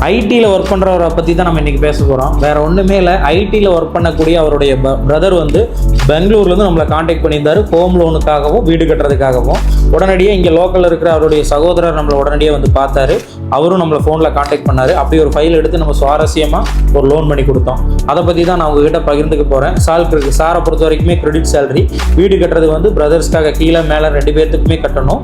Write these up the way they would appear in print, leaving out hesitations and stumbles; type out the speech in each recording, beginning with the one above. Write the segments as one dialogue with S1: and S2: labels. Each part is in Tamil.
S1: ஐடியில் ஒர்க் பண்ணுறவரை பற்றி தான் நம்ம இன்றைக்கி பேச போகிறோம். வேறு ஒன்றுமே இல்லை, ஐடியில் ஒர்க் பண்ணக்கூடிய அவருடைய பிரதர் வந்து பெங்களூர்லேருந்து நம்மளை காண்டாக்ட் பண்ணியிருந்தார் ஹோம் லோனுக்காகவும் வீடு கட்டுறதுக்காகவும். உடனடியாக இங்கே லோக்கலில் இருக்கிற அவருடைய சகோதரர் நம்மளை உடனடியாக வந்து பார்த்தாரு. அவரும் நம்மளை ஃபோனில் காண்டாக்ட் பண்ணார். அப்படி ஒரு ஃபைல் எடுத்து நம்ம சுவாரஸ்யமாக ஒரு லோன் பண்ணி கொடுத்தோம். அதை பற்றி தான் நான் உங்ககிட்ட பகிர்ந்துக்க போகிறேன். சாரை பொறுத்த வரைக்குமே கிரெடிட் சேலரி. வீடு கட்டுறது வந்து பிரதர்ஸ்க்காக கீழே மேலே 2 பேர்த்துக்குமே கட்டணும்.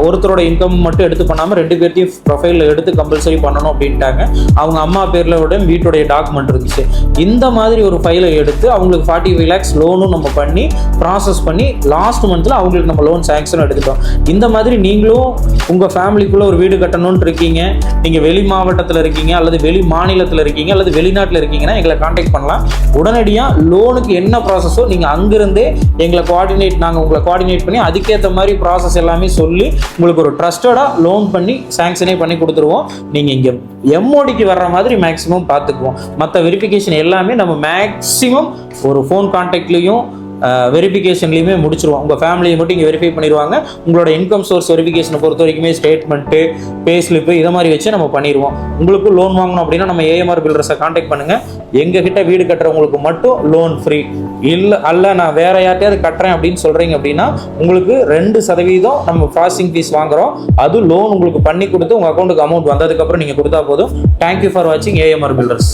S1: ஒருத்தரோட இன்கம் மட்டும் எடுத்து பண்ணாமல் 2 பேர்த்தையும் ப்ரொஃபைலில் எடுத்து கம்பல்சரி பண்ணணும் அப்படின்ட்டாங்க. அவங்க அம்மா பேரில் வீட்டுடைய டாக்குமெண்ட் இருந்துச்சு. இந்த மாதிரி ஒரு ஃபைலை எடுத்து அவங்களுக்கு 45 lakhs லோனும் நம்ம பண்ணி ப்ராசஸ் பண்ணி லாஸ்ட் மந்த்தில் அவங்களுக்கு நம்ம லோன் சேங்ஷன் எடுத்துட்டோம். இந்த மாதிரி நீங்களும் உங்கள் ஃபேமிலிக்குள்ளே ஒரு வீடு கட்டணும்னு இருக்கீங்க, நீங்கள் வெளி மாவட்டத்தில் இருக்கீங்க அல்லது வெளி மாநிலத்தில் இருக்கீங்க அல்லது வெளிநாட்டில் இருக்கீங்கன்னா எங்களை காண்டாக்ட் பண்ணலாம். உடனடியாக லோனுக்கு என்ன ப்ராசஸோ நீங்கள் அங்கிருந்தே நாங்கள் உங்களை கோஆர்டினேட் பண்ணி அதுக்கேற்ற மாதிரி ப்ராசஸ் எல்லாமே சொல்லி உங்களுக்கு ஒரு ட்ரஸ்டடாக லோன் பண்ணி சேங்ஷனே பண்ணி கொடுத்துருவோம். நீங்கள் இங்கே எம்ஓடிக்கு வர்ற மாதிரி மேக்ஸிமம் பார்த்துக்குவோம். மற்ற வெரிஃபிகேஷன் எல்லாமே நம்ம மேக்ஸிமம் ஒரு ஃபோன் கான்டாக்ட்லேயும் வெரிஃபிகேஷன்லையுமே முடிச்சிருவோம். உங்கள் ஃபேமிலியை மட்டும் இங்கே வெரிஃபை பண்ணிடுவாங்க. உங்களோட இன்கம் சோர்ஸ் வெரிஃபிகேஷனை பொறுத்த வரைக்குமே ஸ்டேட்மெண்ட்டு, பே ஸ்லிப்பு இதை மாதிரி வச்சு நம்ம பண்ணிடுவோம். உங்களுக்கு லோன் வாங்கணும் அப்படின்னா நம்ம ஏஎம்ஆர் பில்டர்ஸை காண்டாக்ட் பண்ணுங்கள். எங்ககிட்ட வீடு கட்டுறவங்களுக்கு மட்டும் லோன் ஃப்ரீ. இல்லை நான் வேற யார்ட்டையாவது கட்டுறேன் அப்படின்னு சொல்கிறீங்க அப்படின்னா உங்களுக்கு 2% நம்ம ப்ராசஸிங் ஃபீஸ் வாங்குகிறோம். அது லோன் உங்களுக்கு பண்ணி கொடுத்து உங்கள் அக்கௌண்ட்டுக்கு அமௌண்ட் வந்ததுக்கப்புறம் நீங்கள் கொடுத்தா போதும். தேங்க்யூ ஃபார் வாட்சிங் ஏஎம்ஆர் பில்டர்ஸ்.